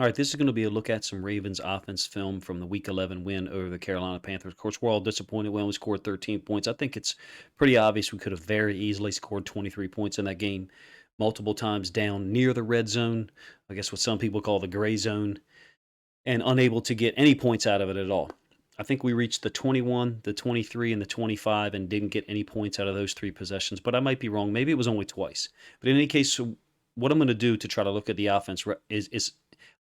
All right, this is going to be a look at some Ravens offense film from the Week 11 win over the Carolina Panthers. Of course, we're all disappointed. We only scored 13 points. I think it's pretty obvious we could have very easily scored 23 points in that game, multiple times down near the red zone, I guess what some people call the gray zone, and unable to get any points out of it at all. I think we reached the 21, the 23, and the 25 and didn't get any points out of those three possessions, but I might be wrong. Maybe it was only twice. But in any case, so what I'm going to do to try to look at the offense is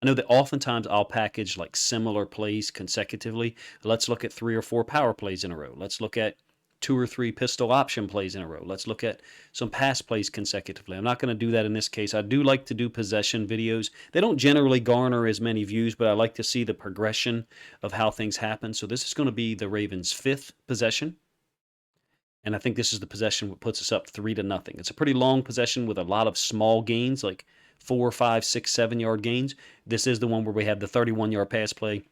I know that oftentimes I'll package like similar plays consecutively. Let's look at 3 or 4 power plays in a row. Let's look at 2 or 3 pistol option plays in a row. Let's look at some pass plays consecutively. I'm not going to do that in this case. I do like to do possession videos. They don't generally garner as many views, but I like to see the progression of how things happen. So this is going to be the Ravens' 5th possession. And I think this is the possession that puts us up 3-0. It's a pretty long possession with a lot of small gains, like 4, 5, 6, 7 yard gains. This is the one where we have the 31-yard pass play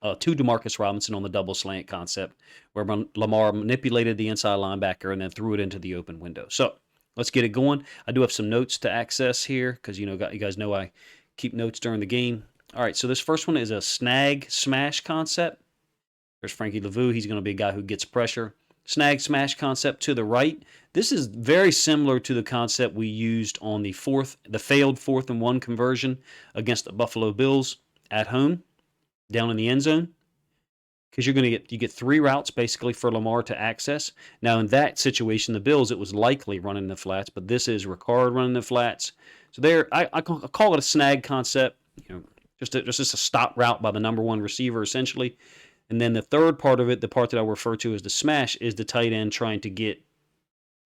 to Demarcus Robinson on the double slant concept, where Lamar manipulated the inside linebacker and then threw it into the open window. So let's get it going. I do have some notes to access here because you guys know I keep notes during the game. All right, so this first one is a snag smash concept. There's Frankie Lavu. He's going to be a guy who gets pressure. Snag smash concept to the right. This is very similar to the concept we used on the failed 4th and 1 conversion against the Buffalo Bills at home, down in the end zone, because you get 3 routes basically for Lamar to access. Now in that situation, the Bills, it was likely running the flats, but this is Ricard running the flats. So there, I call it a snag concept. Just a stop route by the number 1 receiver essentially. And then the third part of it, the part that I'll refer to as the smash, is the tight end trying to get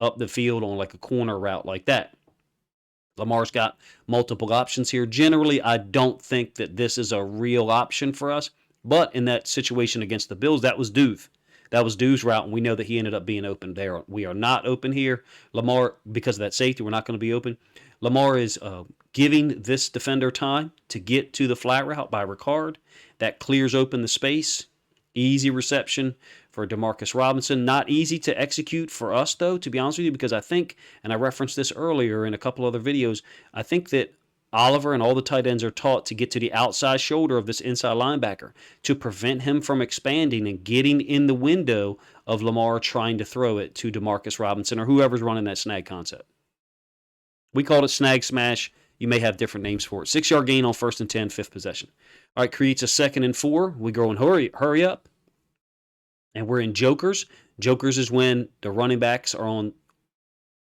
up the field on like a corner route like that. Lamar's got multiple options here. Generally, I don't think that this is a real option for us. But in that situation against the Bills, that was Duve. That was Duve's route, and we know that he ended up being open there. We are not open here. Lamar, because of that safety, we're not going to be open. Lamar is giving this defender time to get to the flat route by Ricard. That clears open the space. Easy reception for Demarcus Robinson. Not easy to execute for us, though, to be honest with you, because I think, and I referenced this earlier in a couple other videos, I think that Oliver and all the tight ends are taught to get to the outside shoulder of this inside linebacker to prevent him from expanding and getting in the window of Lamar trying to throw it to Demarcus Robinson or whoever's running that snag concept. We called it snag smash. You may have different names for it. 6-yard gain on 1st and 10, 5th possession. All right, creates a 2nd and 4. We go and hurry up. And we're in jokers. Jokers is when the running backs are on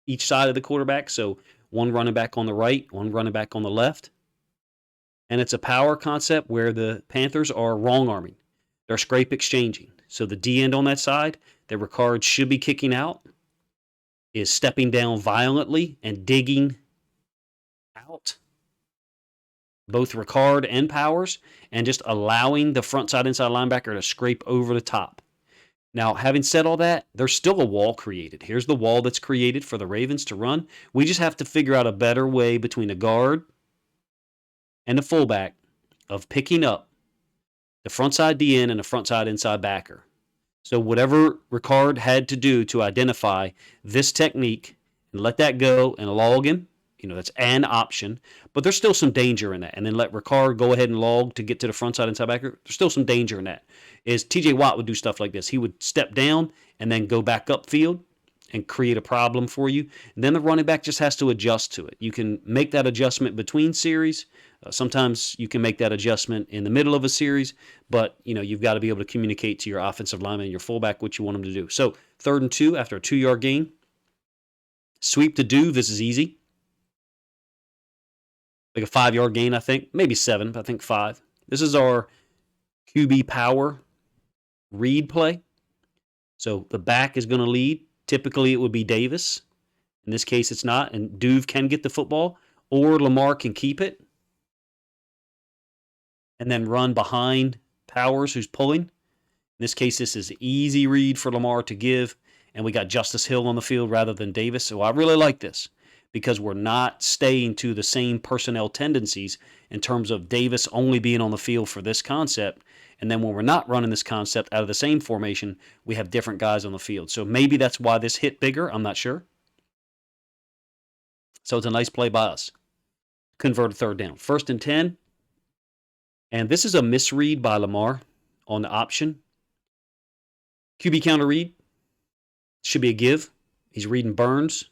each side of the quarterback. So one running back on the right, one running back on the left. And it's a power concept where the Panthers are wrong arming. They're scrape exchanging. So the D end on that side that Ricard should be kicking out is stepping down violently and digging out both Ricard and Powers, and just allowing the front side inside linebacker to scrape over the top. Now, having said all that, there's still a wall created. Here's the wall that's created for the Ravens to run. We just have to figure out a better way between the guard and the fullback of picking up the front side DN and the front side inside backer. So whatever Ricard had to do to identify this technique and let that go and log him, that's an option, but there's still some danger in that. And then let Ricard go ahead and log to get to the front side inside backer. There's still some danger in that. Is TJ Watt would do stuff like this. He would step down and then go back upfield and create a problem for you. And then the running back just has to adjust to it. You can make that adjustment between series. Sometimes you can make that adjustment in the middle of a series, but you've got to be able to communicate to your offensive lineman and your fullback what you want them to do. So 3rd and 2 after a 2-yard gain. Sweep to Duve. This is easy. Like a 5-yard gain, I think. Maybe 7, but I think 5. This is our QB power read play. So the back is going to lead. Typically, it would be Davis. In this case, it's not. And Duve can get the football, or Lamar can keep it and then run behind Powers, who's pulling. In this case, this is an easy read for Lamar to give, and we got Justice Hill on the field rather than Davis. So I really like this, because we're not staying to the same personnel tendencies in terms of Davis only being on the field for this concept. And then when we're not running this concept out of the same formation, we have different guys on the field. So maybe that's why this hit bigger. I'm not sure. So it's a nice play by us. Convert a 3rd down. 1st and 10. And this is a misread by Lamar on the option. QB counter read. Should be a give. He's reading Burns.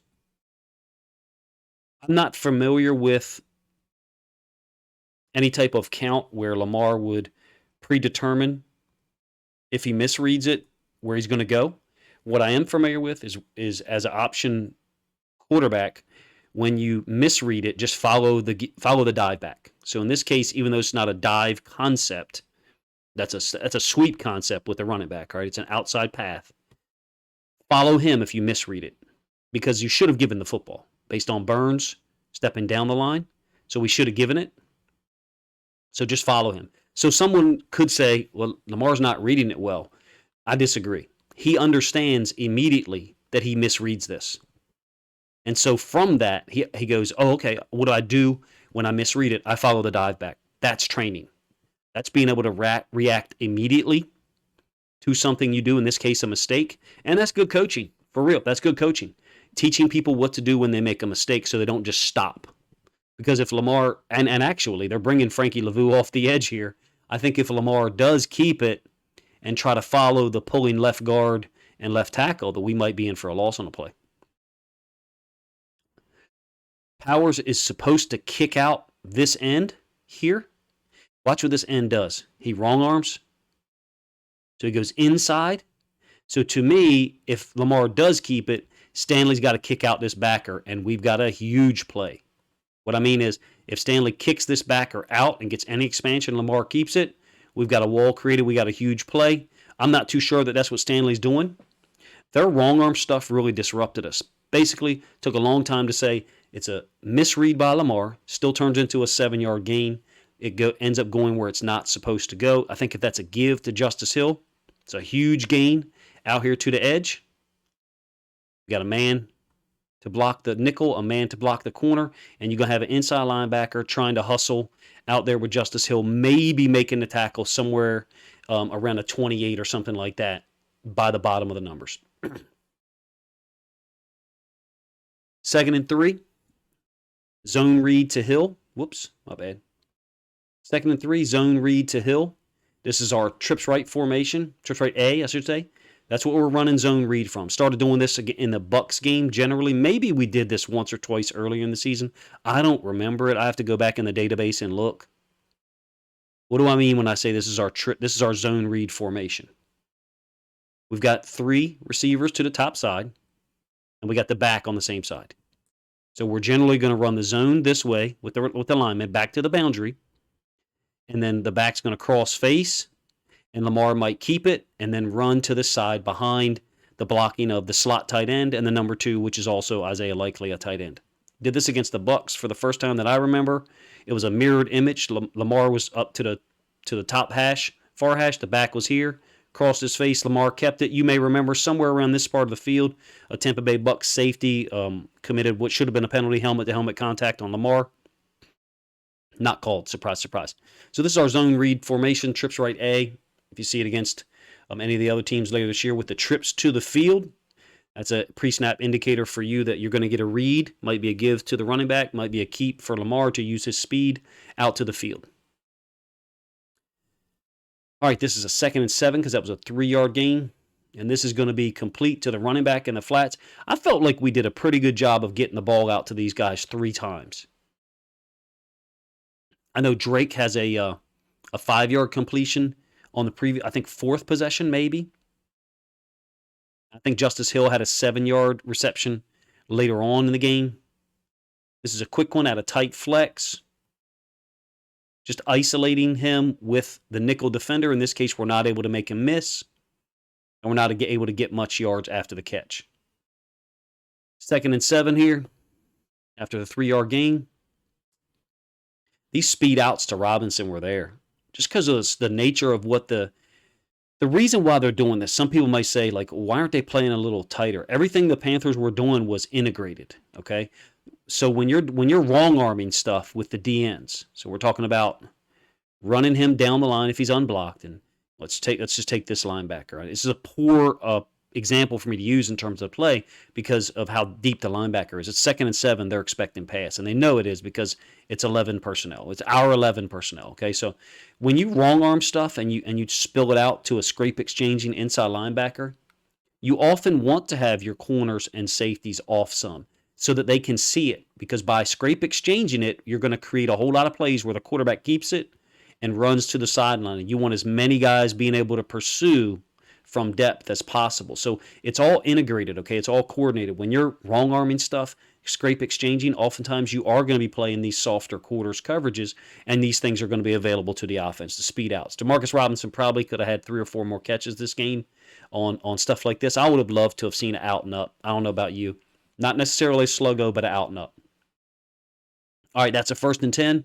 I'm not familiar with any type of count where Lamar would predetermine if he misreads it where he's going to go. What I am familiar with is as an option quarterback, when you misread it, just follow the dive back. So in this case, even though it's not a dive concept, that's a sweep concept with the running back, right? It's an outside path. Follow him if you misread it, because you should have given the football based on Burns stepping down the line. So we should have given it. So just follow him. So someone could say, well, Lamar's not reading it well. I disagree. He understands immediately that he misreads this. And so from that, he goes, oh, okay, what do I do when I misread it? I follow the dive back. That's training. That's being able to react immediately to something you do, in this case, a mistake. And that's good coaching. For real, that's good coaching. Teaching people what to do when they make a mistake so they don't just stop. Because if Lamar, and actually, they're bringing Frankie Lavu off the edge here. I think if Lamar does keep it and try to follow the pulling left guard and left tackle, that we might be in for a loss on the play. Powers is supposed to kick out this end here. Watch what this end does. He wrong arms. So he goes inside. So to me, if Lamar does keep it, Stanley's got to kick out this backer, and we've got a huge play. What I mean is, if Stanley kicks this backer out and gets any expansion, Lamar keeps it, we've got a wall created, we got a huge play. I'm not too sure that that's what Stanley's doing. Their wrong arm stuff really disrupted us. Basically, took a long time to say it's a misread by Lamar, still turns into a 7-yard gain. It ends up going where it's not supposed to go. I think if that's a give to Justice Hill, it's a huge gain out here to the edge. We got a man to block the nickel, a man to block the corner, and you're going to have an inside linebacker trying to hustle out there with Justice Hill, maybe making the tackle somewhere around a 28 or something like that by the bottom of the numbers. 2nd and 3. Zone read to Hill. Whoops, my bad. 2nd and 3, zone read to Hill. This is our trips right formation, trips right A, I should say. That's what we're running zone read from. Started doing this in the Bucs game generally. Maybe we did this once or twice earlier in the season. I don't remember it. I have to go back in the database and look. What do I mean when I say this is our zone read formation? We've got 3 receivers to the top side, and we got the back on the same side. So we're generally going to run the zone this way with the lineman back to the boundary, and then the back's going to cross face, and Lamar might keep it and then run to the side behind the blocking of the slot tight end and the number 2, which is also Isaiah Likely, a tight end. Did this against the Bucs for the first time that I remember. It was a mirrored image. Lamar was up to the top hash, far hash. The back was here. Crossed his face. Lamar kept it. You may remember somewhere around this part of the field, a Tampa Bay Bucs safety committed what should have been a penalty, helmet-to-helmet contact on Lamar. Not called. Surprise, surprise. So this is our zone read formation, trips right A. If you see it against any of the other teams later this year with the trips to the field, that's a pre-snap indicator for you that you're going to get a read. Might be a give to the running back. Might be a keep for Lamar to use his speed out to the field. All right, this is a 2nd and 7 because that was a 3-yard gain. And this is going to be complete to the running back in the flats. I felt like we did a pretty good job of getting the ball out to these guys 3 times. I know Drake has a 5-yard completion on the previous, I think 4th possession maybe. I think Justice Hill had a 7-yard reception later on in the game. This is a quick one out of tight flex. Just isolating him with the nickel defender. In this case, we're not able to make him miss. And we're not able to get much yards after the catch. 2nd and 7 here. After the 3-yard gain. These speed outs to Robinson were there. Just because of the nature of what the reason why they're doing this. Some people might say, like, why aren't they playing a little tighter? Everything the Panthers were doing was integrated, okay? So when you're wrong-arming stuff with the DNs, so we're talking about running him down the line if he's unblocked, and let's just take this linebacker. Right? This is a poor example for me to use in terms of play because of how deep the linebacker is. It's 2nd and 7, they're expecting pass, and they know it is because it's 11 personnel. It's our 11 personnel, okay? So when you wrong arm stuff and you spill it out to a scrape exchanging inside linebacker, you often want to have your corners and safeties off some so that they can see it, because by scrape exchanging it, you're going to create a whole lot of plays where the quarterback keeps it and runs to the sideline, and you want as many guys being able to pursue from depth as possible. So it's all integrated, okay? It's all coordinated. When you're wrong arming stuff, scrape exchanging, oftentimes you are going to be playing these softer quarters coverages, and these things are going to be available to the offense, the speed outs. Demarcus Robinson probably could have had 3 or 4 more catches this game on stuff like this. I would have loved to have seen it out and up. I don't know about you. Not necessarily a sluggo, but an out and up. All right, that's a 1st and 10.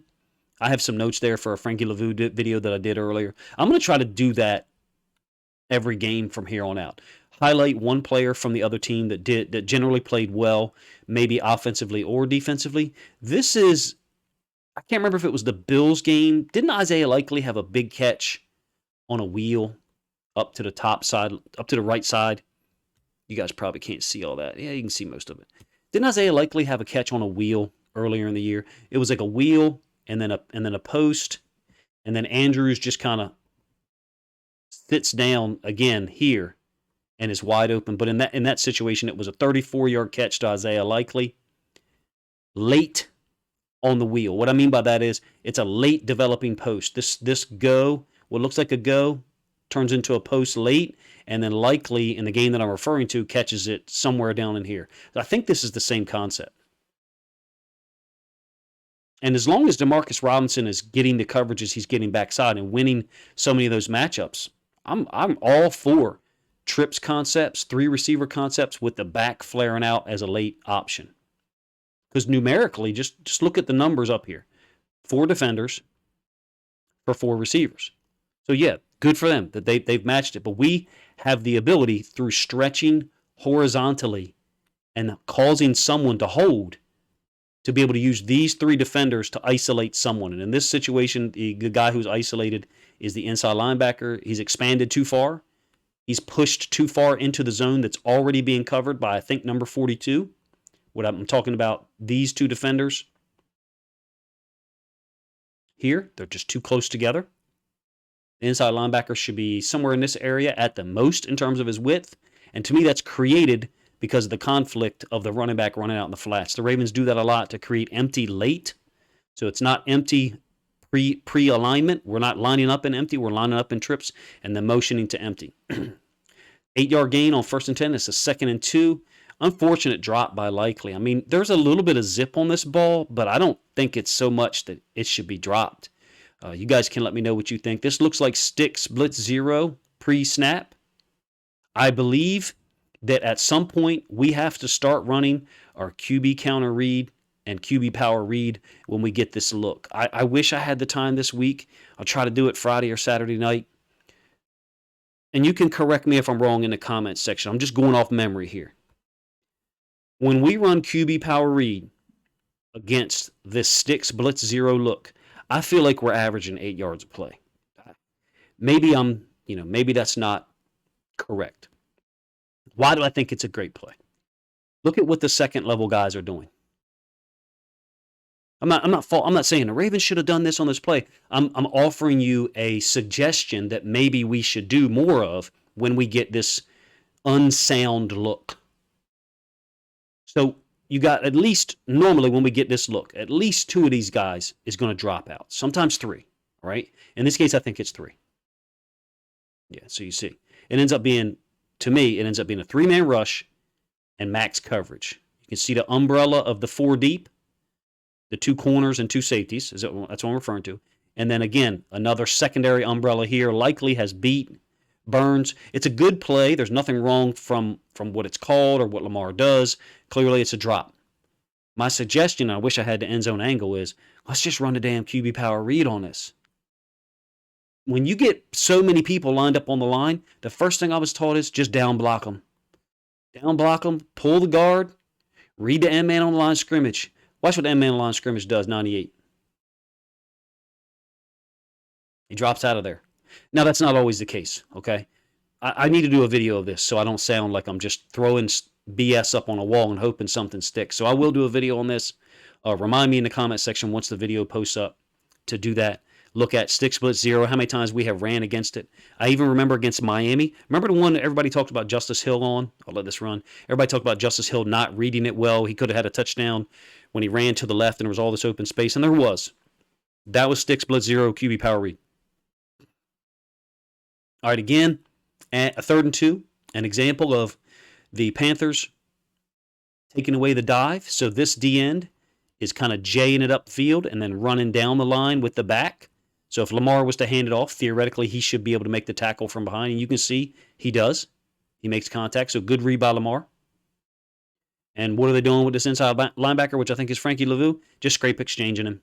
I have some notes there for a Frankie Lavu video that I did earlier. I'm going to try to do that every game from here on out. Highlight one player from the other team that generally played well, maybe offensively or defensively. This is, I can't remember if it was the Bills game. Didn't Isaiah Likely have a big catch on a wheel up to the top side, up to the right side? You guys probably can't see all that. Yeah, you can see most of it. Didn't Isaiah Likely have a catch on a wheel earlier in the year? It was like a wheel and then a post, and then Andrews just kind of sits down again here and is wide open. But in that situation, it was a 34-yard catch to Isaiah Likely late on the wheel. What I mean by that is it's a late developing post. This go, what looks like a go, turns into a post late, and then Likely in the game that I'm referring to catches it somewhere down in here. So I think this is the same concept. And as long as Demarcus Robinson is getting the coverages he's getting backside and winning so many of those matchups, I'm all for trips concepts, 3 receiver concepts with the back flaring out as a late option. Because numerically, just look at the numbers up here. 4 defenders for 4 receivers. So yeah, good for them that they've matched it. But we have the ability through stretching horizontally and causing someone to hold to be able to use these 3 defenders to isolate someone. And in this situation, the guy who's isolated is the inside linebacker. He's expanded too far. He's pushed too far into the zone that's already being covered by, I think, number 42. What I'm talking about, these 2 defenders here, they're just too close together. The inside linebacker should be somewhere in this area at the most in terms of his width. And to me, that's created because of the conflict of the running back running out in the flats. The Ravens do that a lot to create empty late. So it's not empty pre-alignment. We're not lining up in empty. We're lining up in trips and then motioning to empty. 8-yard gain on 1st and 10. It's a 2nd and 2. Unfortunate drop by Likely. I mean, there's a little bit of zip on this ball, but I don't think it's so much that it should be dropped. You guys can let me know what you think. This looks like sticks blitz 0 pre-snap. I believe that at some point we have to start running our QB counter read and QB power read when we get this look. I wish I had the time this week. I'll try to do it Friday or Saturday night. And you can correct me if I'm wrong in the comments section. I'm just going off memory here. When we run QB power read against this sticks blitz 0 look, I feel like we're averaging 8 yards a play. Maybe maybe that's not correct. Why do I think it's a great play? Look at what the second level guys are doing. I'm not saying the Ravens should have done this on this play. I'm offering you a suggestion that maybe we should do more of when we get this unsound look. So you got at least, normally when we get this look, at least 2 of these guys is going to drop out. Sometimes 3, right? In this case, I think it's 3. Yeah, so you see. It ends up being, to me, it ends up being a 3-man rush and max coverage. You can see the umbrella of the 4 deep, the 2 corners and 2 safeties. That's what I'm referring to. And then again, another secondary umbrella here. Likely has beat Burns. It's a good play. There's nothing wrong from what it's called or what Lamar does. Clearly, it's a drop. My suggestion, I wish I had the end zone angle, is let's just run the damn QB power read on this. When you get so many people lined up on the line, the first thing I was taught is just down block them. Down block them, pull the guard, read the end man on the line of scrimmage. Watch what the end man on the line of scrimmage does, 98. He drops out of there. Now, that's not always the case, okay? I need to do a video of this so I don't sound like I'm just throwing BS up on a wall and hoping something sticks. So I will do a video on this. Remind me in the comment section once the video posts up to do that. Look at stick split zero, how many times we have ran against it. I even remember against Miami. Remember the one that everybody talked about Justice Hill on? I'll let this run. Everybody talked about Justice Hill not reading it well. He could have had a touchdown when he ran to the left and there was all this open space, and there was. That was stick split zero QB power read. All right, again, at a 3rd and 2, an example of the Panthers taking away the dive. So this D end is kind of J'ing it upfield and then running down the line with the back. So if Lamar was to hand it off, theoretically, he should be able to make the tackle from behind. And you can see he does. He makes contact. So good read by Lamar. And what are they doing with this inside linebacker, which I think is Frankie Lavu? Just scrape exchanging him.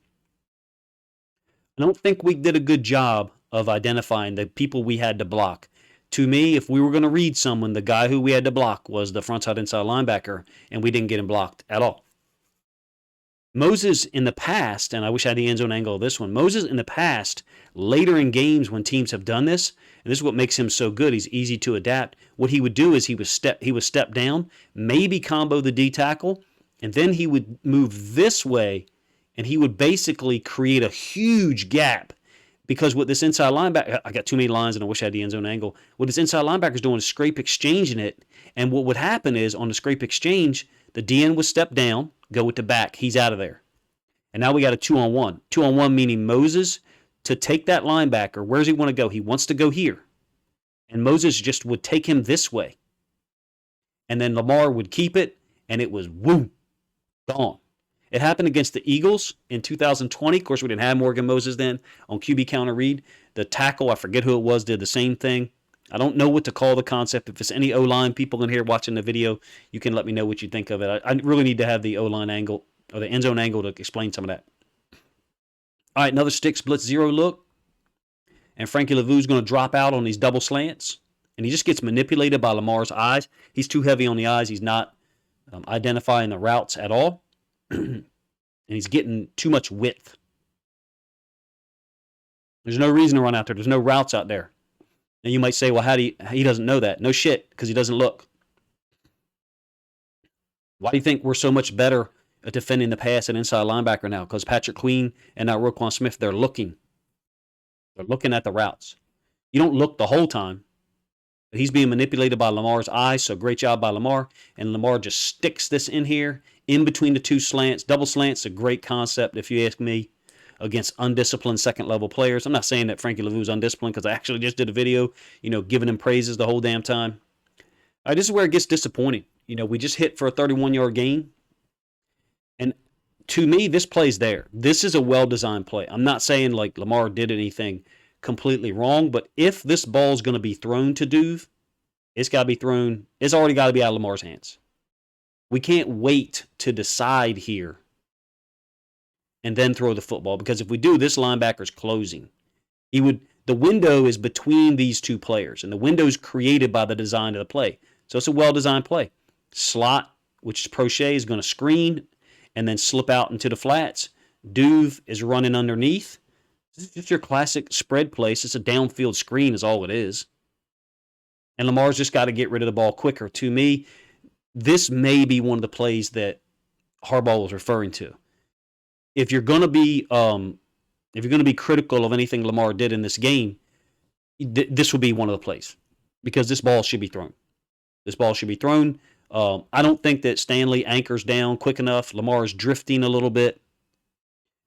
I don't think we did a good job of identifying the people we had to block. To me, if we were going to read someone, the guy who we had to block was the frontside inside linebacker, and we didn't get him blocked at all. Moses in the past, and I wish I had the end zone angle of this one, Moses in the past, later in games when teams have done this, and this is what makes him so good, he's easy to adapt, what he would do is he would step down, maybe combo the D tackle, and then he would move this way, and he would basically create a huge gap. Because what this inside linebacker, I got too many lines and I wish I had the end zone angle. What this inside linebacker is doing is scrape exchanging it. And what would happen is on the scrape exchange, the DN would step down, go with the back. He's out of there. And now we got a 2-on-1. 2-on-1 meaning Moses to take that linebacker. Where does he want to go? He wants to go here. And Moses just would take him this way. And then Lamar would keep it, and it was woo, gone. It happened against the Eagles in 2020. Of course, we didn't have Morgan Moses then on QB counter read. The tackle, I forget who it was, did the same thing. I don't know what to call the concept. If it's any O-line people in here watching the video, you can let me know what you think of it. I really need to have the O-line angle or the end zone angle to explain some of that. All right, another stick split zero look. And Frankie Lavu's going to drop out on these double slants. And he just gets manipulated by Lamar's eyes. He's too heavy on the eyes. He's not identifying the routes at all. And he's getting too much width. There's no reason to run out there. There's no routes out there. And you might say, well, he doesn't know that. No shit, because he doesn't look. Why do you think we're so much better at defending the pass and inside linebacker now? Because Patrick Queen and now Roquan Smith, they're looking. They're looking at the routes. You don't look the whole time. But he's being manipulated by Lamar's eyes, so great job by Lamar. And Lamar just sticks this in here, in between the two slants. Double slants, a great concept, if you ask me, against undisciplined second-level players. I'm not saying that Frankie Lavu's undisciplined, because I actually just did a video, giving him praises the whole damn time. All right, this is where it gets disappointing. We just hit for a 31-yard gain. And to me, this play's there. This is a well-designed play. I'm not saying like Lamar did anything completely wrong, but if this ball's going to be thrown to Duve, it's got to be thrown. It's already got to be out of Lamar's hands. We can't wait to decide here and then throw the football, because if we do, this linebacker's closing. The window is between these two players, and the window is created by the design of the play. So it's a well-designed play. Slot, which is Prochet, is going to screen and then slip out into the flats. Duve is running underneath. This is just your classic spread place. It's a downfield screen is all it is. And Lamar's just got to get rid of the ball quicker. To me, this may be one of the plays that Harbaugh was referring to. If you're going to be critical of anything Lamar did in this game, this would be one of the plays, because this ball should be thrown. This ball should be thrown. I don't think that Stanley anchors down quick enough. Lamar is drifting a little bit.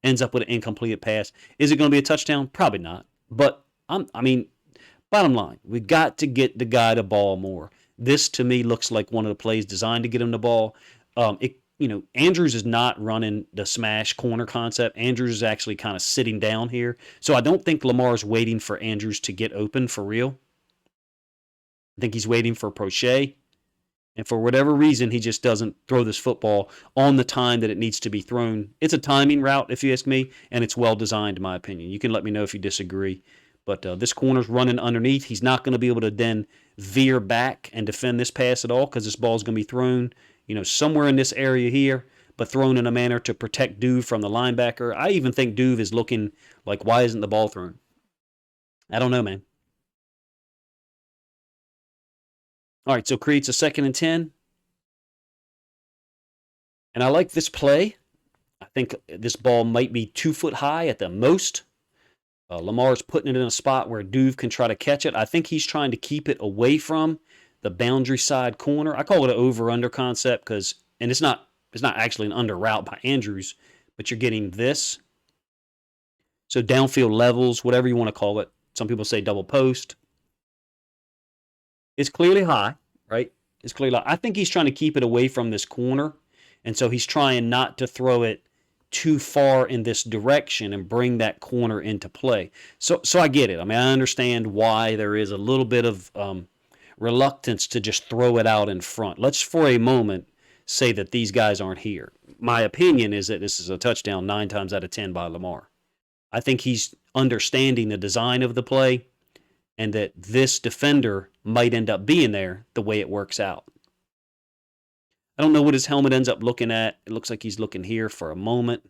Ends up with an incompleted pass. Is it going to be a touchdown? Probably not. But, bottom line, we got to get the guy the ball more. This, to me, looks like one of the plays designed to get him the ball. Andrews is not running the smash corner concept. Andrews is actually kind of sitting down here. So I don't think Lamar's waiting for Andrews to get open for real. I think he's waiting for Prochet. And for whatever reason, he just doesn't throw this football on the time that it needs to be thrown. It's a timing route, if you ask me, and it's well designed, in my opinion. You can let me know if you disagree. But this corner's running underneath. He's not going to be able to then veer back and defend this pass at all, because this ball's going to be thrown, somewhere in this area here, but thrown in a manner to protect Duve from the linebacker. I even think Duve is looking like, why isn't the ball thrown? I don't know, man. All right, so creates a 2nd and 10. And I like this play. I think this ball might be 2 foot high at the most. Lamar's putting it in a spot where Duve can try to catch it. I think he's trying to keep it away from the boundary side corner. I call it an over-under concept because, and it's not actually an under route by Andrews, but you're getting this. So downfield levels, whatever you want to call it. Some people say double post. It's clearly high, right? It's clearly high. I think he's trying to keep it away from this corner, and so he's trying not to throw it too far in this direction and bring that corner into play. So I get it. I mean, I understand why there is a little bit of reluctance to just throw it out in front. Let's for a moment say that these guys aren't here. My opinion is that this is a touchdown 9 times out of 10 by Lamar. I think he's understanding the design of the play and that this defender might end up being there the way it works out. I don't know what his helmet ends up looking at. It looks like he's looking here for a moment.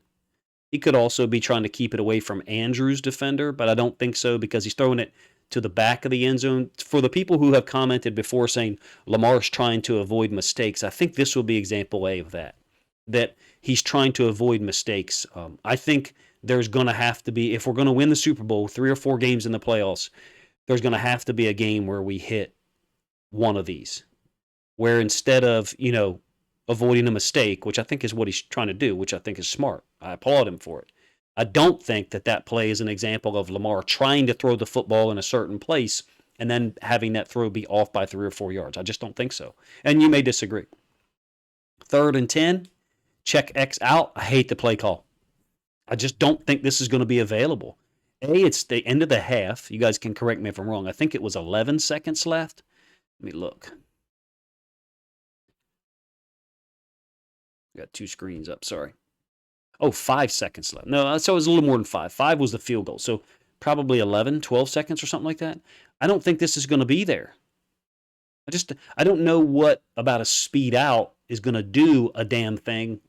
He could also be trying to keep it away from Andrews' defender, but I don't think so because he's throwing it to the back of the end zone. For the people who have commented before saying Lamar's trying to avoid mistakes, I think this will be example A of that he's trying to avoid mistakes. I think there's going to have to be, if we're going to win the Super Bowl, 3 or 4 games in the playoffs, there's going to have to be a game where we hit one of these, where instead of, avoiding a mistake, which I think is what he's trying to do, which I think is smart. I applaud him for it. I don't think that play is an example of Lamar trying to throw the football in a certain place and then having that throw be off by 3 or 4 yards. I just don't think so. And you may disagree. 3rd and 10, check X out. I hate the play call. I just don't think this is going to be available. It's the end of the half. You guys can correct me if I'm wrong. I think it was 11 seconds left. Let me look. Got 2 screens up, sorry. Oh, 5 seconds left. No, so it was a little more than 5. 5 was the field goal. So probably 11, 12 seconds or something like that. I don't think this is going to be there. I don't know what about a speed out is going to do a damn thing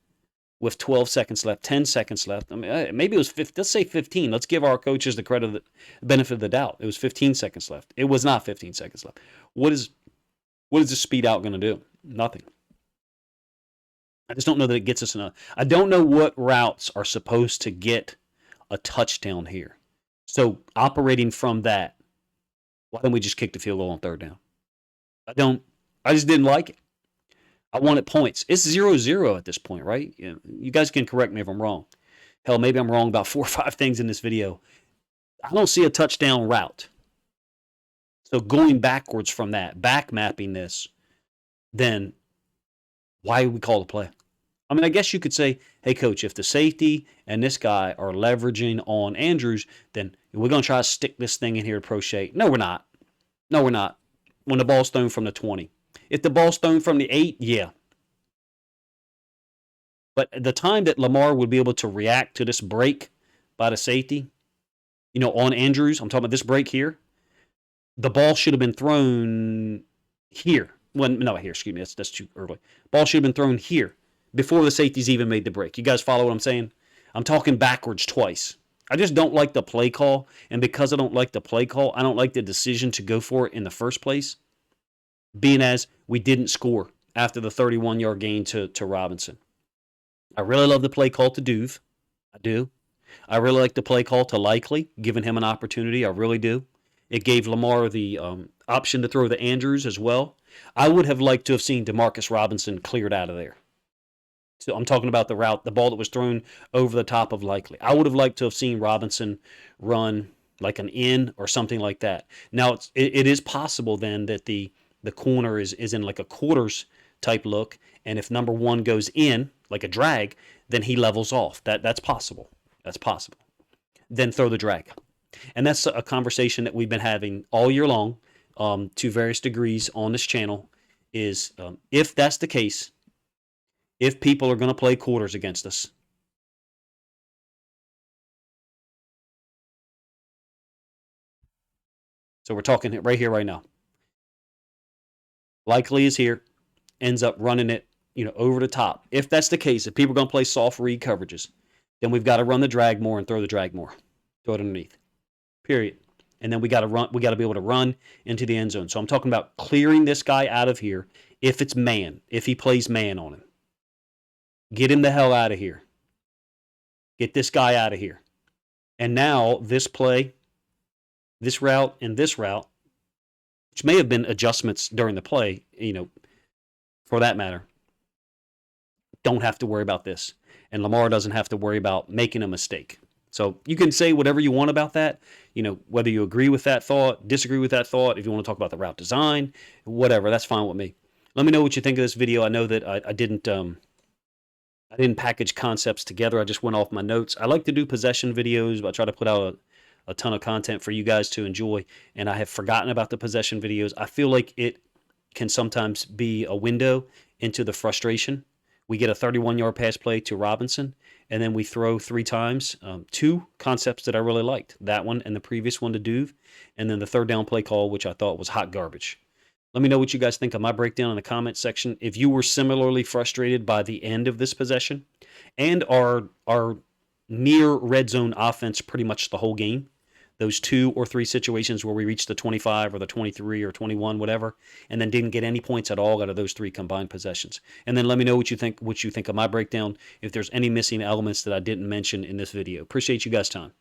with 12 seconds left, 10 seconds left. I mean, maybe it was 15, let's say 15. Let's give our coaches the benefit of the doubt. It was 15 seconds left. It was not 15 seconds left. What is the speed out going to do? Nothing. I just don't know that it gets us enough. I don't know what routes are supposed to get a touchdown here. So operating from that, why don't we just kick the field goal on 3rd down? I just didn't like it. I wanted points. It's 0-0 at this point, right? You guys can correct me if I'm wrong. Hell, maybe I'm wrong about 4 or 5 things in this video. I don't see a touchdown route. So going backwards from that, back mapping this, then why we call the play? I mean, I guess you could say, hey, coach, if the safety and this guy are leveraging on Andrews, then we're going to try to stick this thing in here to crochet. No, we're not. No, we're not. When the ball's thrown from the 20. If the ball's thrown from the 8, yeah. But the time that Lamar would be able to react to this break by the safety, on Andrews, I'm talking about this break here, the ball should have been thrown here. Well, no, here, excuse me, that's too early. Ball should have been thrown here before the safeties even made the break. You guys follow what I'm saying? I'm talking backwards twice. I just don't like the play call, and because I don't like the play call, I don't like the decision to go for it in the first place, being as we didn't score after the 31-yard gain to Robinson. I really love the play call to Duve. I do. I really like the play call to Likely, giving him an opportunity. I really do. It gave Lamar the option to throw to Andrews as well. I would have liked to have seen Demarcus Robinson cleared out of there. So I'm talking about the route, the ball that was thrown over the top of Likely. I would have liked to have seen Robinson run like an in or something like that. Now, it is possible then that the corner is in like a quarters type look, and if number 1 goes in, like a drag, then he levels off. That's possible. That's possible. Then throw the drag. And that's a conversation that we've been having all year long to various degrees on this channel is if that's the case, if people are going to play quarters against us, so we're talking right here, right now. Likely is here, ends up running it, over the top. If that's the case, if people are going to play soft read coverages, then we've got to run the drag more and throw the drag more. Throw it underneath. Period. and then we got to run. We got to be able to run into the end zone. So I'm talking about clearing this guy out of here. If it's man, if he plays man on him, get him the hell out of here. Get this guy out of here. And now this play, this route, and this route, which may have been adjustments during the play, for that matter, don't have to worry about this. And Lamar doesn't have to worry about making a mistake. So you can say whatever you want about that, whether you agree with that thought, disagree with that thought, if you want to talk about the route design, whatever, that's fine with me. Let me know what you think of this video. I know that I didn't package concepts together. I just went off my notes. I like to do possession videos, but I try to put out a ton of content for you guys to enjoy, and I have forgotten about the possession videos. I feel like it can sometimes be a window into the frustration. We get a 31-yard pass play to Robinson, and then we throw 3 times. 2 concepts that I really liked, that one and the previous one to Duve, and then the third down play call, which I thought was hot garbage. Let me know what you guys think of my breakdown in the comment section. If you were similarly frustrated by the end of this possession and our near red zone offense pretty much the whole game, those 2 or 3 situations where we reached the 25 or the 23 or 21, whatever, and then didn't get any points at all out of those 3 combined possessions. And then let me know what you think of my breakdown, if there's any missing elements that I didn't mention in this video. Appreciate you guys' time.